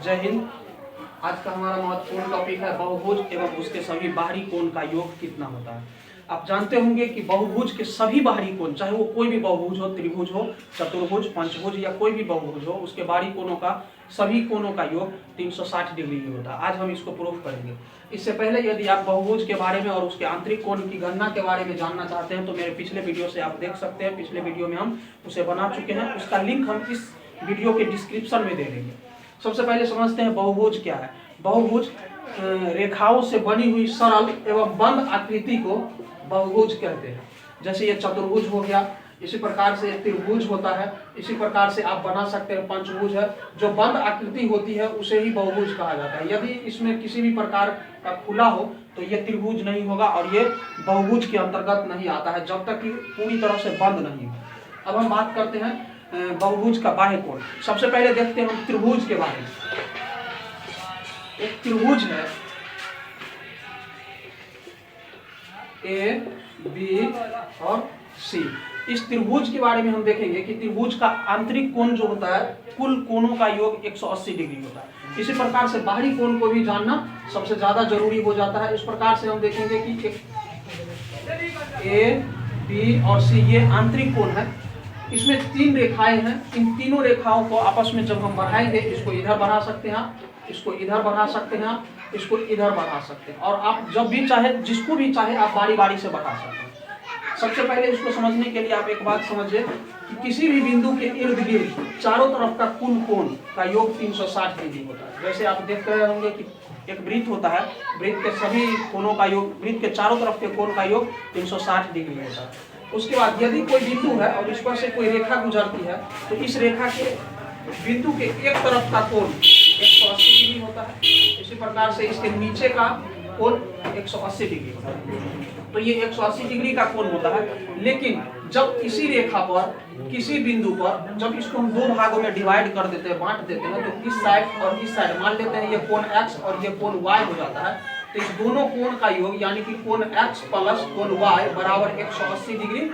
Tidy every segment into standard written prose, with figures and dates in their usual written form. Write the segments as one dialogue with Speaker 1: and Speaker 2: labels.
Speaker 1: जय हिंद। आज का हमारा महत्वपूर्ण टॉपिक है बहुभुज एवं उसके सभी बाहरी कोण का योग कितना होता है। आप जानते होंगे कि बहुभुज के सभी बाहरी कोण, चाहे वो कोई भी बहुभुज हो, त्रिभुज हो, चतुर्भुज, पंचभुज या कोई भी बहुभुज हो, उसके बाहरी कोणों का सभी कोणों का योग 360 डिग्री ही होता है। आज हम इसको प्रूफ करेंगे। इससे पहले यदि आप बहुभुज के बारे में और उसके आंतरिक कोण की गणना के बारे में जानना चाहते हैं तो मेरे पिछले वीडियो से आप देख सकते हैं। पिछले वीडियो में हम उसे बना चुके हैं, उसका लिंक हम इस वीडियो के डिस्क्रिप्शन में दे देंगे। सबसे पहले समझते हैं बहुभुज क्या है। बहुभुज रेखाओं से बनी हुई सरल एवं बंद आकृति को बहुभुज कहते हैं। जैसे ये चतुर्भुज हो गया, इसी प्रकार से त्रिभुज होता है, इसी प्रकार से आप बना सकते हैं पंचभुज है। जो बंद आकृति होती है उसे ही बहुभुज कहा जाता है। यदि इसमें किसी भी प्रकार का खुला हो तो ये त्रिभुज नहीं होगा और ये बहुभुज के अंतर्गत नहीं आता है जब तक कि पूरी तरह से बंद नहीं हो। अब हम बात करते हैं बहुभुज का बाह्य कोण। सबसे पहले देखते हैं हम त्रिभुज के बारे में। एक त्रिभुज है ए, बी और सी। इस त्रिभुज के बारे में हम देखेंगे कि त्रिभुज का आंतरिक कोण जो होता है, कुल कोणों का योग 180 डिग्री होता है। इसी प्रकार से बाहरी कोण को भी जानना सबसे ज्यादा जरूरी हो जाता है। इस प्रकार से हम देखेंगे कि ए, बी और सी ये आंतरिक कोण है। इसमें 3 रेखाएं हैं। इन तीनों रेखाओं को आपस में जब हम बढ़ाएंगे, इसको इधर बढ़ा सकते हैं, इसको इधर बढ़ा सकते हैं, इसको इधर बढ़ा सकते हैं, और आप जब भी चाहे, जिसको भी चाहे आप बारी बारी से बढ़ा सकते हैं। सबसे पहले इसको समझने के लिए आप एक बात समझिए कि किसी भी बिंदु के इर्द गिर्द चारों तरफ का कुल कोण का योग 360 डिग्री होता है। जैसे आप देख रहे होंगे कि एक वृत्त होता है, वृत्त के सभी कोणों का योग, वृत्त के चारों तरफ के कोण का योग 360 डिग्री होता है। उसके बाद यदि कोई बिंदु है और इस पर से कोई रेखा गुजरती है तो इस रेखा के बिंदु के एक तरफ का कोण 180 डिग्री होता है। इसी प्रकार से इसके नीचे का कोण 180 डिग्री होता है। तो ये 180 डिग्री का कोण होता है। लेकिन जब इसी रेखा पर किसी बिंदु पर जब इसको हम 2 भागों में डिवाइड कर देते हैं, बांट देते हैं, तो इस साइड और इस साइड मान लेते हैं ये कोण x और ये कोण y हो जाता है। तो इस दोनों कोण का योग यानी कि कोण x प्लस कोण y बराबर 180 डिग्री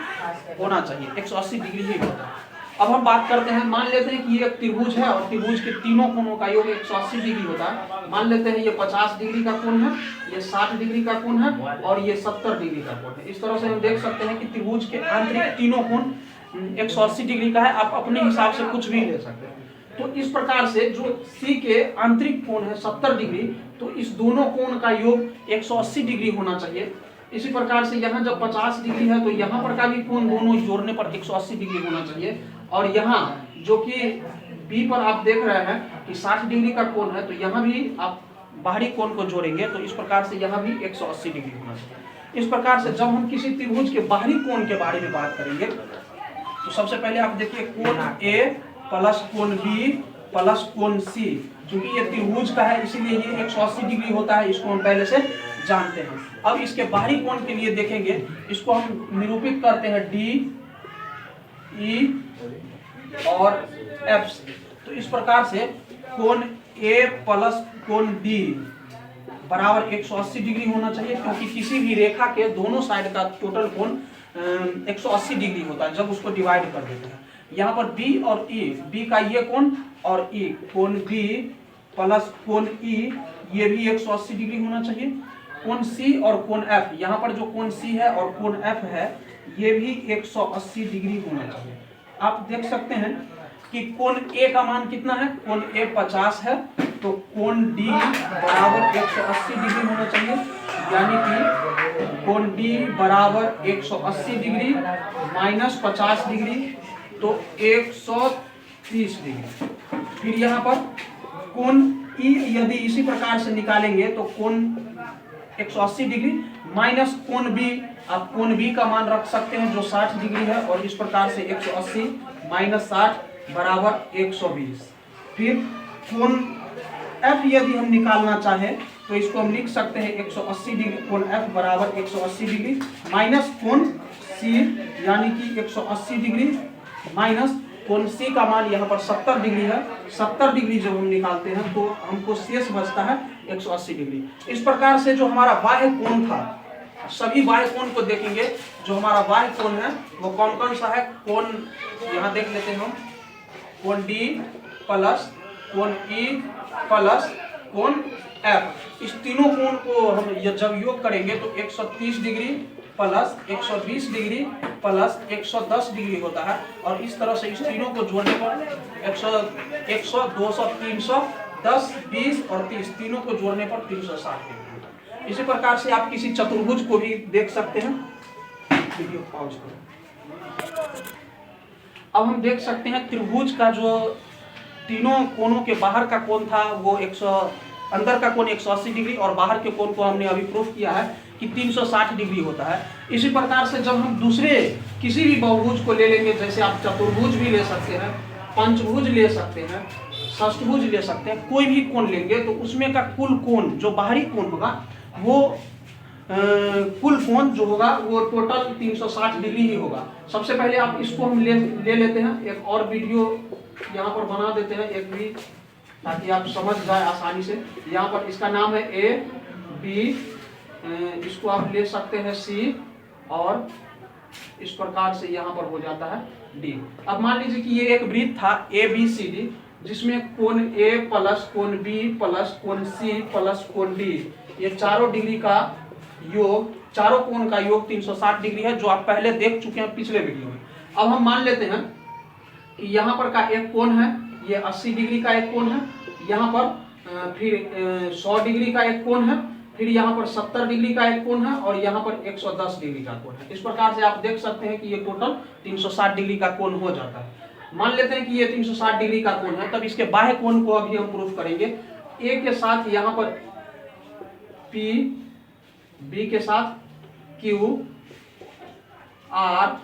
Speaker 1: होना चाहिए। 180 डिग्री ही होता है। अब हम बात करते हैं, मान लेते हैं कि ये एक त्रिभुज है और त्रिभुज के तीनों कोणों का योग 180 डिग्री होता है। मान लेते हैं ये 50 डिग्री का कोण है, ये 60 डिग्री का कोण है और ये 70 डिग्री का कोण है। इस तरह से हम देख सकते हैं कि त्रिभुज के आंतरिक तीनों कोण 180 डिग्री का है। आप अपने हिसाब से कुछ भी ले सकते हैं। तो इस प्रकार से जो सी के आंतरिक कोण है 70 डिग्री, तो इस दोनों कोण का योग 180 डिग्री होना चाहिए। इसी प्रकार से यहाँ जब 50 डिग्री है तो यहाँ पर का भी कोण दोनों जोड़ने पर 180 डिग्री होना चाहिए। और यहाँ जो कि बी पर आप देख रहे हैं कि 60 डिग्री का कोण है, तो यहाँ भी आप बाहरी कोण को जोड़ेंगे तो इस प्रकार से यहाँ भी 180 डिग्री होना चाहिए। इस प्रकार से जब हम किसी त्रिभुज के बाहरी कोण के बारे में बात करेंगे तो सबसे पहले आप देखिए कोण ए प्लस कोण बी प्लस कोण सी। क्योंकि ये त्रिभुज का है इसीलिए ये 180 डिग्री होता है, इसको हम पहले से जानते हैं। अब इसके बाहरी कोण के लिए देखेंगे, इसको हम निरूपित करते हैं डी, ई और एफ से। तो इस प्रकार से कोण ए प्लस कोण डी बराबर 180 डिग्री होना चाहिए, क्योंकि किसी भी रेखा के दोनों साइड का टोटल कोण 180 डिग्री होता है जब उसको डिवाइड कर देते हैं। यहाँ पर बी और ई, बी का ये कोण और ई, कोण बी प्लस कोण ई ये भी 180 डिग्री होना चाहिए। कोण सी और कोण एफ, यहाँ पर जो कोण सी है और कोण एफ है ये भी 180 डिग्री होना चाहिए। आप देख सकते हैं कि कोण ए का मान कितना है, कोण ए 50 है, तो कोण डी बराबर 180 डिग्री होना चाहिए। यानी कि कोण डी बराबर 180 डिग्री माइनस 50 डिग्री तो 130 डिग्री। फिर यहाँ पर कोण ई यदि इसी प्रकार से निकालेंगे तो कोण 180 डिग्री माइनस कोण बी, आप कोण बी का मान रख सकते हैं जो 60 डिग्री है, और इस प्रकार से 180 माइनस 60 बराबर 120। फिर कोण एफ यदि हम निकालना चाहें तो इसको हम लिख सकते हैं 180 डिग्री, कोण एफ बराबर 180 डिग्री माइनस कोण सी यानी कि 180 डिग्री माइनस कोण सी का मान यहाँ पर 70 डिग्री है। 70 डिग्री जब हम निकालते हैं तो हमको शेष बचता है 180 डिग्री। इस प्रकार से जो हमारा बाह्य कोण था, सभी बाह्य कोण को देखेंगे। जो हमारा बाह्य कोण है वो कौन कौन सा है, कोण यहाँ देख लेते हैं हम, कोण डी प्लस कोण ई प्लस कोण एफ। इस तीनों कोण को हम जब योग करेंगे तो 130 degree plus 120 degree plus 110 degree होता है। और इस तरह से इस तीनों को जोड़ने पर 100, 200, 310, 20 और 30 तीनों को जोड़ने पर 360 डिग्री। इसी प्रकार से आप किसी चतुर्भुज को भी देख सकते हैं। वीडियो पॉज करो। अब हम देख सकते हैं त्रिभुज का जो तीनों कोनों के बाहर का कोण था वो अंदर का कोण 180 डिग्री और बाहर के कोण को हमने अभी प्रूफ किया है कि 360 डिग्री होता है। इसी प्रकार से जब हम दूसरे किसी भी बहुभुज को ले लेंगे, जैसे आप चतुर्भुज भी ले सकते हैं, पंचभुज ले सकते हैं, षष्ठभुज ले सकते हैं, कोई भी कोण लेंगे तो उसमें का कुल कोण जो बाहरी कोण होगा वो कुल कोण जो होगा वो टोटल 360 डिग्री ही होगा। सबसे पहले आप इसको हम ले लेते हैं। एक और वीडियो यहाँ पर बना देते हैं एक भी, ताकि आप समझ जाए आसानी से। यहाँ पर इसका नाम है ए बी, इसको आप ले सकते हैं सी, और इस प्रकार से यहाँ पर हो जाता है डी। अब मान लीजिए कि ये एक वृत्त था ए बी सी डी, जिसमें कोण ए प्लस कोण बी प्लस कोण सी प्लस कोण डी, ये चारों डिग्री का योग, चारों कोण का योग 360 डिग्री है, जो आप पहले देख चुके हैं पिछले वीडियो में। अब हम मान लेते हैं कि यहाँ पर का एक कोण है, ये 80 डिग्री का एक कोण है, यहाँ पर फिर 100 डिग्री का एक कोण है, फिर यहाँ पर 70 डिग्री का एक कोण है और यहाँ पर 110 डिग्री का कोण है। इस प्रकार से आप देख सकते हैं कि ये टोटल 360 डिग्री का कोण हो जाता है। मान लेते हैं कि ये 360 डिग्री का कोण है, तब इसके बाह्य कोण को अभी हम प्रूफ करेंगे। ए के साथ यहाँ पर पी, बी के साथ क्यू, आर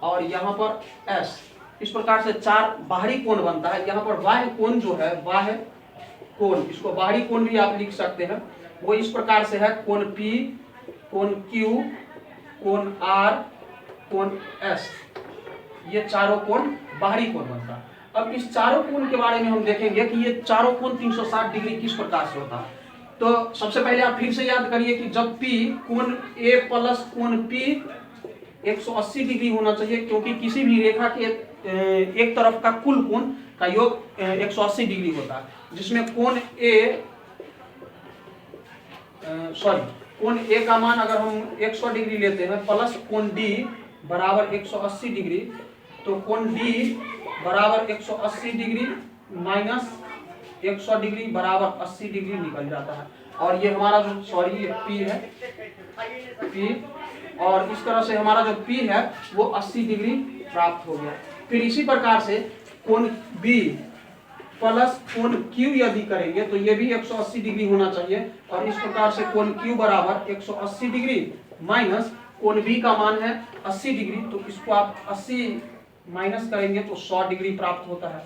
Speaker 1: और यहाँ पर एस, इस प्रकार से चार बाहरी कोण बनता है। यहाँ पर बाह्य कोण जो है, बाह्य कोण, इसको बाहरी कोण भी आप लिख सकते हैं, वो इस प्रकार से है कोण P, कोण Q, कोण R, कोण S, ये चारों कोण बाहरी कोण बनता है। अब इस चारों कोण के बारे में हम देखेंगे कि ये चारों कोण 360 डिग्री किस प्रकार से होता है। तो सबसे पहले आप फिर से याद करिए कि जब P कोण A प्लस कोण P 180 डिग्री होना चाहिए, क्योंकि किसी भी रेखा के एक तरफ का कुल कोण का योग 180 डिग्री होता है, जिसमें कोण ए का मान अगर हम 100 डिग्री लेते हैं प्लस कोण डी बराबर 180 डिग्री, तो कोण डी बराबर 180 डिग्री माइनस 100 डिग्री बराबर 80 डिग्री निकल जाता है। और ये हमारा जो ये पी है, पी, और इस तरह से हमारा जो पी है वो 80 डिग्री प्राप्त हो गया। फिर इसी प्रकार से कोण बी प्लस कोण क्यू यदि करेंगे तो ये भी 180 डिग्री होना चाहिए, और इस प्रकार से कोण क्यू बराबर 180 डिग्री माइनस कोण बी का मान है 80 डिग्री, तो इसको आप 80 माइनस करेंगे तो 100 डिग्री प्राप्त होता है।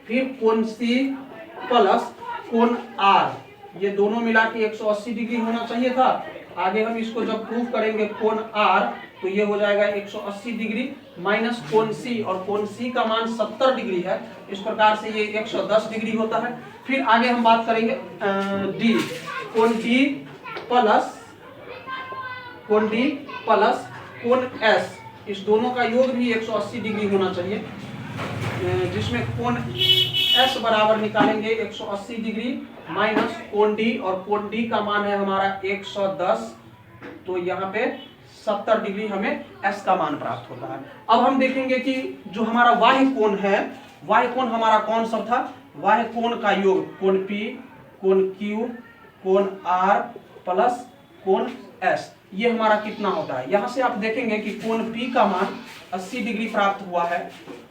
Speaker 1: फिर कोण सी प्लस कोण आर, ये दोनों मिला के 180 डिग्री होना चाहिए था। आगे हम इसको जब प्रूव करेंगे कोण आर तो ये हो जाएगा 180 डिग्री माइनस कोण सी, और कोण सी का मान 70 डिग्री है, इस प्रकार से ये 110 डिग्री होता है। फिर आगे हम बात करेंगे डी, कोण डी प्लस कोण एस, इस दोनों का योग भी 180 डिग्री होना चाहिए, जिसमें कोण एस बराबर निकालेंगे 180 डिग्री माइनस कोण डी, और कोण डी का मान है हमारा 110, तो यहाँ पे 70 डिग्री हमें एस का मान प्राप्त होता है। अब हम देखेंगे कि जो हमारा बाह्य कोण है, बाह्य कोण हमारा कौन सा था, बाह्य कोण का योग कोण पी, कोण क्यू, कोण आर प्लस कोण एस, ये हमारा कितना होता है। यहाँ से आप देखेंगे कि कोण पी का मान 80 डिग्री प्राप्त हुआ है,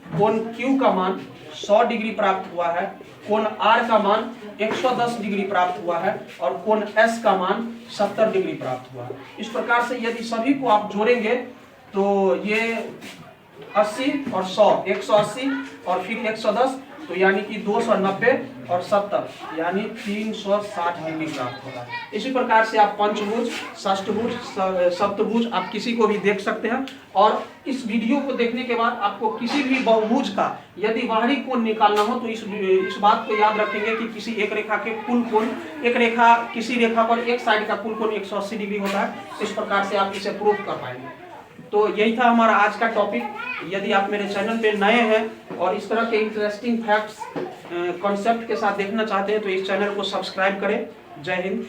Speaker 1: कोण क्यू का मान 100 डिग्री प्राप्त हुआ है, कोण आर का मान 110 डिग्री प्राप्त हुआ है, और कोण एस का मान 70 डिग्री प्राप्त हुआ है। इस प्रकार से यदि सभी को आप जोड़ेंगे तो ये 80 और 100, 180 और फिर 110, तो यानी कि 290 और 70 यानी 360 डिग्री प्राप्त होगा। इसी प्रकार से आप पंचभुज, षष्ठभुज, सप्तभुज आप किसी को भी देख सकते हैं। और इस वीडियो को देखने के बाद आपको किसी भी बहुभुज का यदि बाहरी कोण निकालना हो तो इस बात को याद रखेंगे कि किसी एक रेखा के कुल कोण, किसी रेखा पर एक साइड का कुल कोण 180 डिग्री होता है। इस प्रकार से आप इसे प्रूफ कर पाएंगे। तो यही था हमारा आज का टॉपिक। यदि आप मेरे चैनल पे नए हैं और इस तरह के इंटरेस्टिंग फैक्ट्स कॉन्सेप्ट के साथ देखना चाहते हैं तो इस चैनल को सब्सक्राइब करें। जय हिंद।